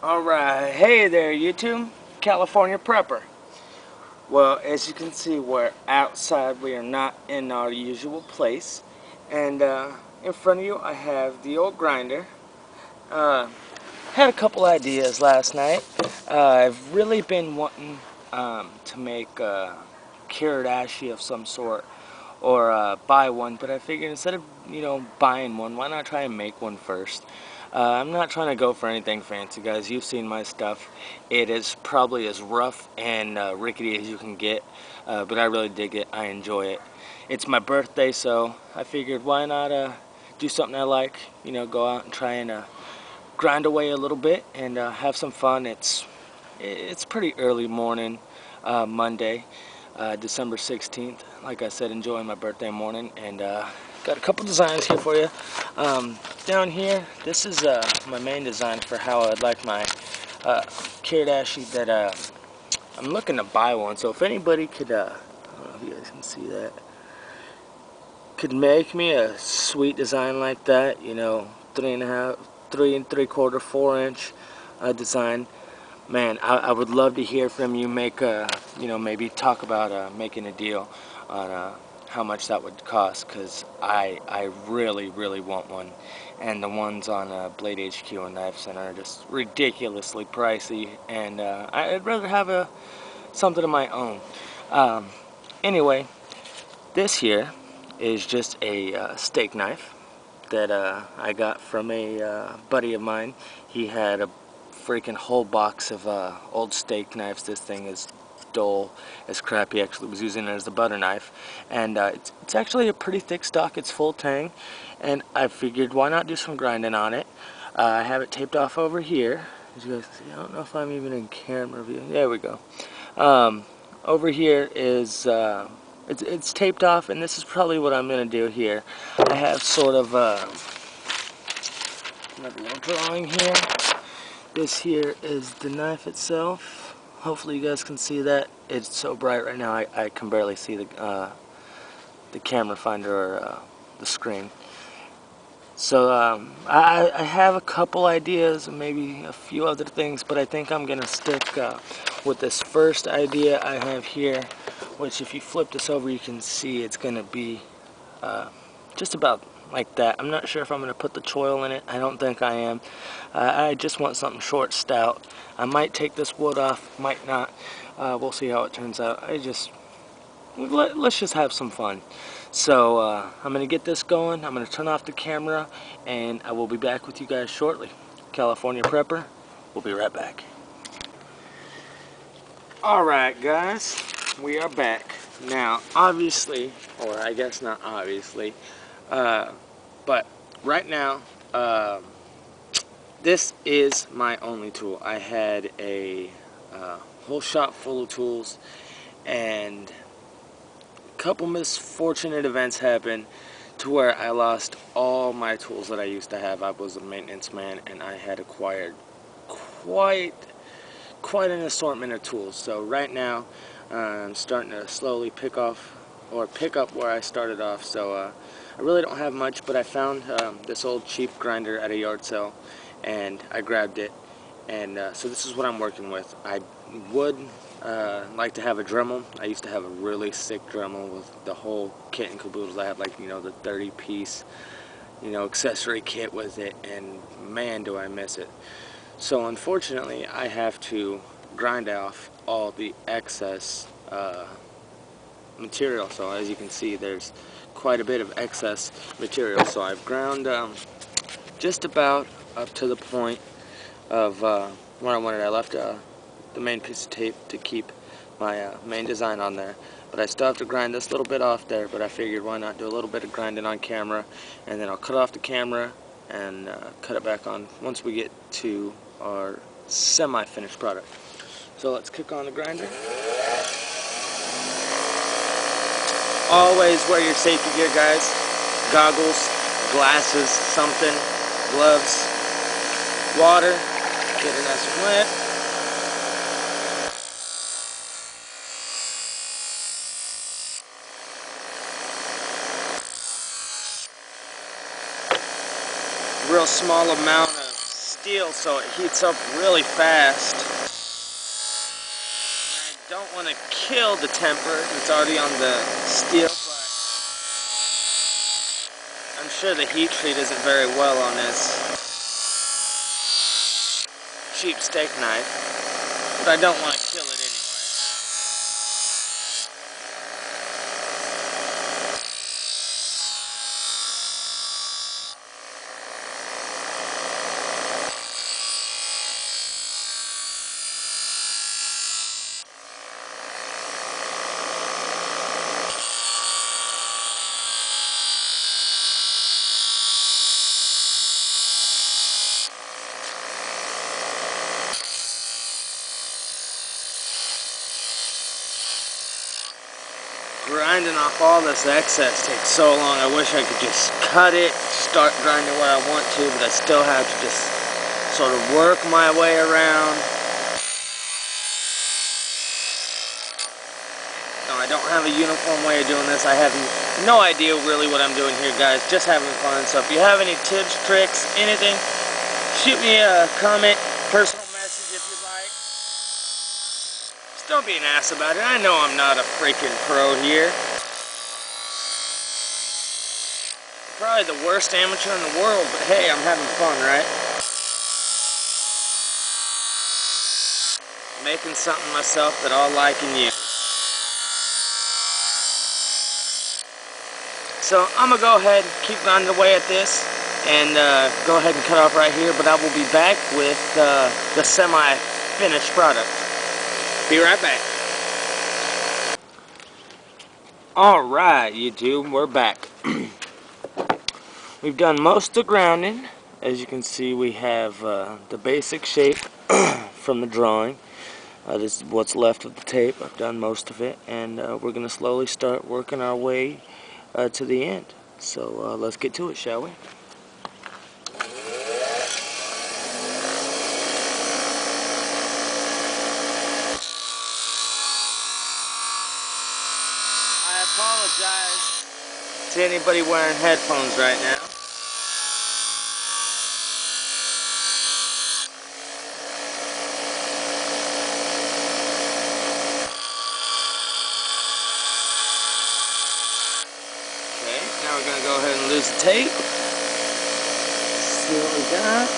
Alright, hey there YouTube, California Prepper. Well, as you can see, we're outside. We are not in our usual place. And in front of you, I have the old grinder. Had a couple ideas last night. I've really been wanting to make a Dashi of some sort, or buy one, but I figured instead of buying one, why not try and make one first. I'm not trying to go for anything fancy, guys. You've seen my stuff. It is probably as rough and rickety as you can get, but I really dig it. I enjoy it. It's my birthday, so I figured why not do something I like, go out and try and grind away a little bit and have some fun. It's pretty early morning, Monday, December 16th. Like I said, enjoying my birthday morning, and got a couple designs here for you. Down here, this is my main design for how I'd like my Dashi that I'm looking to buy one. So if anybody could, I don't know if you guys can see that, could make me a sweet design like that, 3 3/4, 4-inch design. Man, I would love to hear from you. Make maybe talk about making a deal on how much that would cost, because I really want one, and the ones on Blade HQ and Knife Center are just ridiculously pricey, and I'd rather have something of my own. Anyway, this here is just a steak knife that I got from a buddy of mine. He had a freaking whole box of old steak knives. This thing is dull as crap. He actually was using it as a butter knife, and it's actually a pretty thick stock. It's full tang, and I figured why not do some grinding on it. I have it taped off over here, as you guys can see. I don't know if I'm even in camera view. There we go. Over here is it's taped off, and this is probably what I'm going to do here. I have sort of another little drawing here. This here is the knife itself. Hopefully you guys can see that. It's so bright right now I can barely see the camera finder or the screen. So I have a couple ideas and maybe a few other things, but I think I'm gonna stick with this first idea I have here, which if you flip this over you can see it's gonna be just about like that. I'm not sure if I'm going to put the choil in it. I don't think I am. I just want something short, stout. I might take this wood off, might not. We'll see how it turns out. Let's just have some fun. So I'm going to get this going. I'm going to turn off the camera, and I will be back with you guys shortly. California Prepper, we'll be right back. Alright guys, we are back. Now, obviously, or I guess not obviously, but right now, this is my only tool. I had a whole shop full of tools, and a couple misfortunate events happened to where I lost all my tools that I used to have. I was a maintenance man, and I had acquired quite an assortment of tools. So right now, I'm starting to slowly pick up where I started off. So I really don't have much, but I found this old cheap grinder at a yard sale, and I grabbed it, and so this is what I'm working with. I would like to have a Dremel. I used to have a really sick Dremel with the whole kit and caboodle. I have, like, the 30-piece accessory kit with it, and man do I miss it. So unfortunately I have to grind off all the excess material. So as you can see, there's quite a bit of excess material. So I've ground just about up to the point of where I wanted. I left the main piece of tape to keep my main design on there, but I still have to grind this little bit off there. But I figured why not do a little bit of grinding on camera, and then I'll cut off the camera and cut it back on once we get to our semi-finished product. So let's kick on the grinder. Always wear your safety gear, guys. Goggles, glasses, something, gloves, water, get it nice and wet. Real small amount of steel, so it heats up really fast. I don't want to kill the temper. It's already on the steel, but I'm sure the heat treat isn't very well on this cheap steak knife, but I don't want to kill it anyway. Grinding off all this excess takes so long. I wish I could just cut it, start grinding where I want to, but I still have to just sort of work my way around. No, I don't have a uniform way of doing this. I have no idea really what I'm doing here, guys. Just having fun. So if you have any tips, tricks, anything, shoot me a comment, personal message if you'd like. Just don't be an ass about it. I know I'm not a freaking pro here. Probably the worst amateur in the world, but hey, I'm having fun, right? Making something myself that I'll like and use. So I'm going to go ahead and keep grinding away at this and go ahead and cut off right here, but I will be back with the semi-finished product. Be right back. Alright, YouTube, we're back. We've done most of the grounding. As you can see, we have the basic shape from the drawing. This is what's left of the tape. I've done most of it, and we're going to slowly start working our way to the end. So let's get to it, shall we? I apologize to anybody wearing headphones right now. Now we're going to go ahead and lose the tape. See what we got.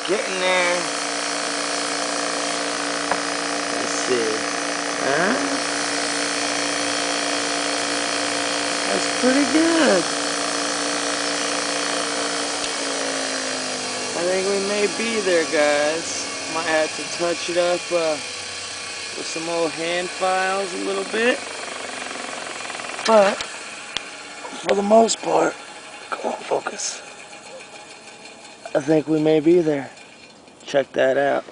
Getting there. Let's see. That's pretty good. I think we may be there, guys. Might have to touch it up with some old hand files a little bit. But for the most part, come on, focus. I think we may be there. Check that out.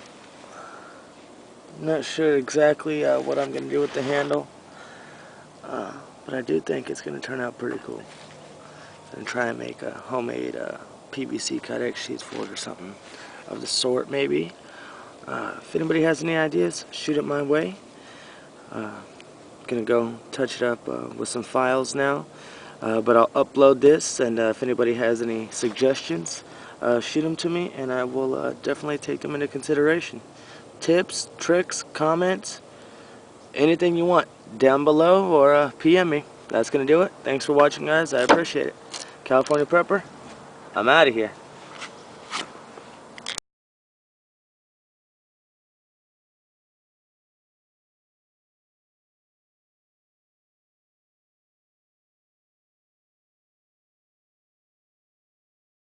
I'm not sure exactly what I'm going to do with the handle, but I do think it's going to turn out pretty cool. And try and make a homemade PVC Kydex sheets for it or something of the sort, maybe. If anybody has any ideas, shoot it my way. Gonna go touch it up with some files now, but I'll upload this, and if anybody has any suggestions, shoot them to me, and I will definitely take them into consideration. Tips, tricks, comments, anything you want down below, or PM me. That's gonna do it. Thanks for watching, guys. I appreciate it. California Prepper, I'm out of here.